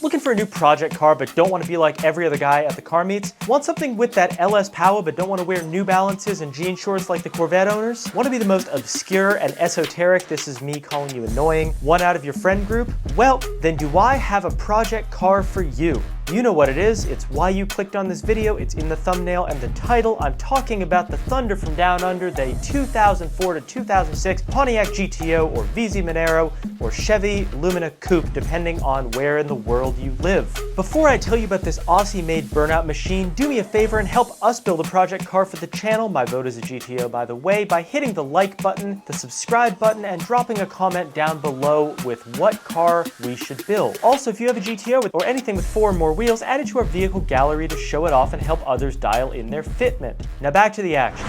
Looking for a new project car but don't want to be like every other guy at the car meets? Want something with that LS power but don't want to wear New Balances and jean shorts like the Corvette owners? Want to be the most obscure and esoteric, this is me calling you annoying, one out of your friend group? Well, then do I have a project car for you? You know what it is, it's why you clicked on this video, it's in the thumbnail and the title. I'm talking about the Thunder from Down Under, the 2004 to 2006 Pontiac GTO or VZ Monaro or Chevy Lumina Coupe, depending on where in the world you live. Before I tell you about this Aussie-made burnout machine, do me a favor and help us build a project car for the channel. My vote is a GTO, by the way, by hitting the like button, the subscribe button, and dropping a comment down below with what car we should build. Also, if you have a GTO or anything with 4 or more wheels, add it to our vehicle gallery to show it off and help others dial in their fitment. Now back to the action.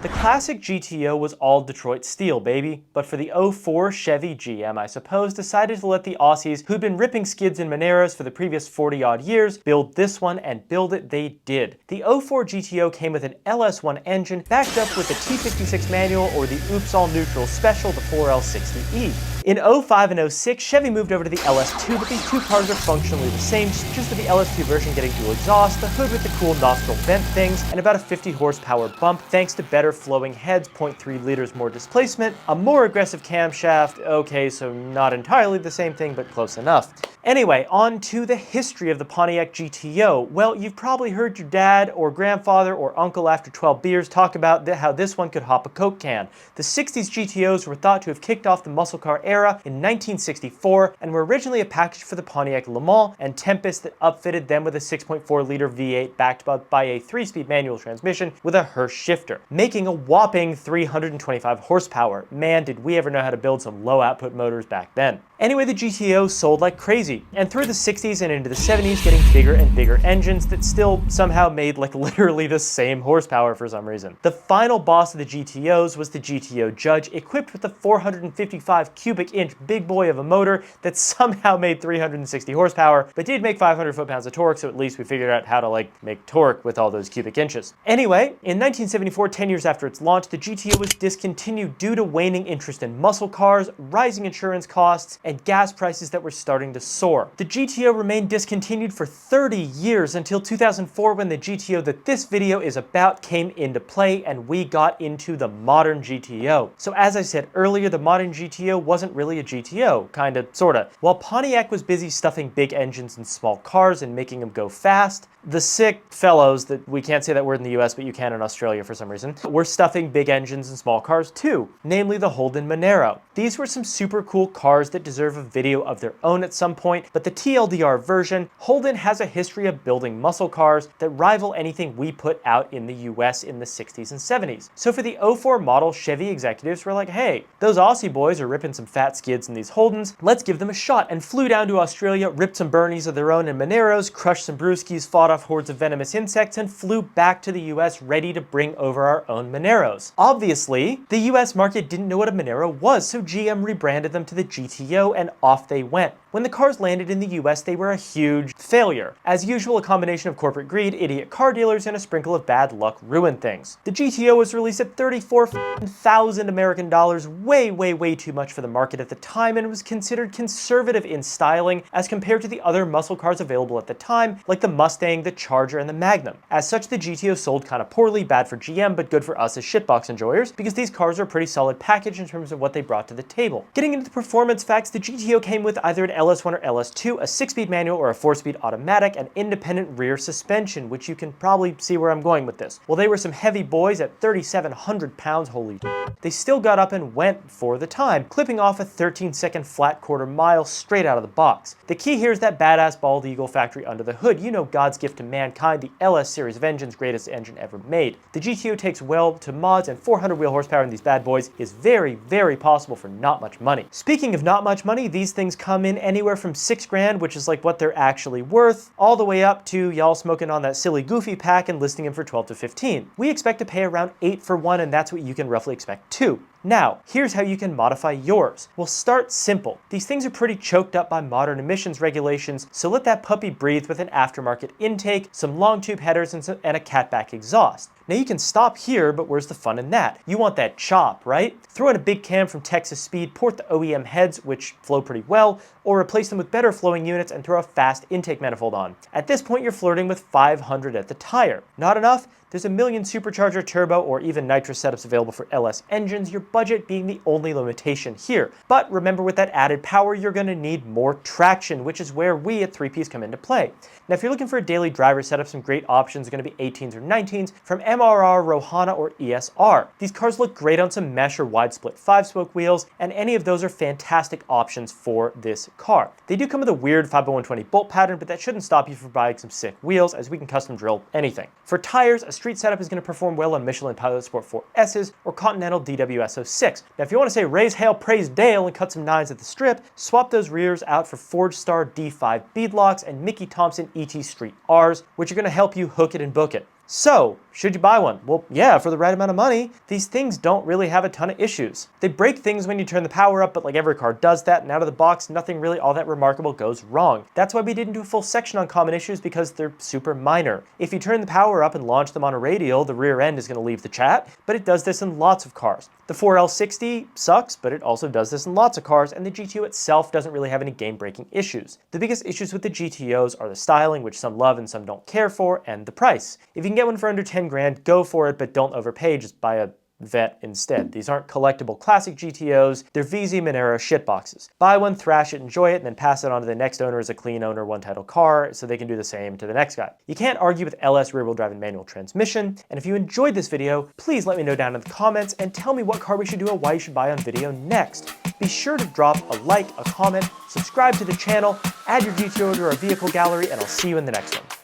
The classic GTO was all Detroit steel, baby, but for the '04 Chevy GM, I suppose, decided to let the Aussies, who'd been ripping skids in Monaros for the previous 40-odd years, build this one, and build it they did. The '04 GTO came with an LS1 engine, backed up with the T56 manual or the Oops All Neutral Special, the 4L60E. In '05 and '06, Chevy moved over to the LS2, but these two cars are functionally the same, just with the LS2 version getting dual exhaust, the hood with the cool nostril vent things, and about a 50 horsepower bump thanks to better flowing heads, 0.3 liters more displacement, a more aggressive camshaft. Okay, so not entirely the same thing, but close enough. Anyway, on to the history of the Pontiac GTO. Well, you've probably heard your dad or grandfather or uncle after 12 beers talk about how this one could hop a Coke can. The 60s GTOs were thought to have kicked off the muscle car era in 1964 and were originally a package for the Pontiac Le Mans and Tempest that upfitted them with a 6.4 liter V8 backed by a 3-speed manual transmission with a Hirsch shifter, making a whopping 325 horsepower. Man, did we ever know how to build some low output motors back then. Anyway, the GTO sold like crazy, and through the 60s and into the 70s, getting bigger and bigger engines that still somehow made like literally the same horsepower for some reason. The final boss of the GTOs was the GTO Judge, equipped with a 455 cubic inch big boy of a motor that somehow made 360 horsepower, but did make 500 foot-pounds of torque, so at least we figured out how to like make torque with all those cubic inches. Anyway, in 1974, 10 years after its launch, the GTO was discontinued due to waning interest in muscle cars, rising insurance costs, and gas prices that were starting to soar. The GTO remained discontinued for 30 years until 2004 when the GTO that this video is about came into play and we got into the Modern GTO. So as I said earlier, the Modern GTO wasn't really a GTO, kinda, sorta. While Pontiac was busy stuffing big engines in small cars and making them go fast, the sick fellows, that we can't say that word in the US, but you can in Australia for some reason, were stuffing big engines in small cars too, namely the Holden Monaro. These were some super cool cars that deserve a video of their own at some point, but the TLDR version, Holden has a history of building muscle cars that rival anything we put out in the US in the 60s and 70s. So for the '04 model, Chevy executives were like, hey, those Aussie boys are ripping some fat skids in these Holdens, let's give them a shot, and flew down to Australia, ripped some Bernies of their own in Monaros, crushed some brewskis, fought off hordes of venomous insects, and flew back to the US ready to bring over our own Monaros. Obviously, the US market didn't know what a Monaro was, so GM rebranded them to the GTO and off they went. When the cars landed in the US, they were a huge failure. As usual, a combination of corporate greed, idiot car dealers, and a sprinkle of bad luck ruined things. The GTO was released at $34,000 American dollars, way too much for the market at the time, and was considered conservative in styling as compared to the other muscle cars available at the time, like the Mustang, the Charger, and the Magnum. As such, the GTO sold kind of poorly, bad for GM, but good for us as shitbox enjoyers, because these cars are a pretty solid package in terms of what they brought to the table. Getting into the performance facts, the GTO came with either an LS1 or LS2, a 6-speed manual or a 4-speed automatic, and independent rear suspension, which you can probably see where I'm going with this. Well, they were some heavy boys at 3,700 pounds, holy they still got up and went for the time, clipping off a 13-second flat quarter mile straight out of the box. The key here is that badass bald eagle factory under the hood. You know, God's gift to mankind, the LS series of engines, greatest engine ever made. The GTO takes well to mods, and 400 wheel horsepower in these bad boys is very possible for not much money. Speaking of not much money, these things come in anywhere from $6 grand, which is like what they're actually worth, all the way up to y'all smoking on that silly goofy pack and listing them for 12 to 15. We expect to pay around 8 for one, and that's what you can roughly expect too. Now, here's how you can modify yours. We'll start simple. These things are pretty choked up by modern emissions regulations, so let that puppy breathe with an aftermarket intake, some long tube headers, and a catback exhaust. Now you can stop here, but where's the fun in that? You want that chop, right? Throw in a big cam from Texas Speed, port the OEM heads, which flow pretty well, or replace them with better flowing units and throw a fast intake manifold on. At this point, you're flirting with 500 at the tire. Not enough? There's a million supercharger, turbo, or even nitrous setups available for LS engines, your budget being the only limitation here. But remember, with that added power, you're going to need more traction, which is where we at 3Ps come into play. Now, if you're looking for a daily driver setup, some great options are going to be 18s or 19s from MRR, Rohana, or ESR. These cars look great on some mesh or wide split 5-spoke wheels, and any of those are fantastic options for this car. They do come with a weird 5x120 bolt pattern, but that shouldn't stop you from buying some sick wheels, as we can custom drill anything. For tires, a street setup is going to perform well on Michelin Pilot Sport 4S's or Continental DWS06. Now, if you want to say raise hail, praise Dale, and cut some 9s at the strip, swap those rears out for Forge Star D5 beadlocks and Mickey Thompson ET Street Rs, which are going to help you hook it and book it. So, should you buy one? Well, yeah, for the right amount of money. These things don't really have a ton of issues. They break things when you turn the power up, but like every car does that, and out of the box, nothing really all that remarkable goes wrong. That's why we didn't do a full section on common issues, because they're super minor. If you turn the power up and launch them on a radial, the rear end is going to leave the chat, but it does this in lots of cars. The 4L60 sucks, but it also does this in lots of cars, and the GTO itself doesn't really have any game-breaking issues. The biggest issues with the GTOs are the styling, which some love and some don't care for, and the price. If you can get one for under 10 grand, go for it, but don't overpay, just buy a Vet instead. These aren't collectible classic GTOs, they're VZ Monaro shitboxes. Buy one, thrash it, enjoy it, and then pass it on to the next owner as a clean owner, one title car, so they can do the same to the next guy. You can't argue with LS rear-wheel drive and manual transmission, and if you enjoyed this video, please let me know down in the comments and tell me what car we should do or why you should buy on video next. Be sure to drop a like, a comment, subscribe to the channel, add your GTO to our vehicle gallery, and I'll see you in the next one.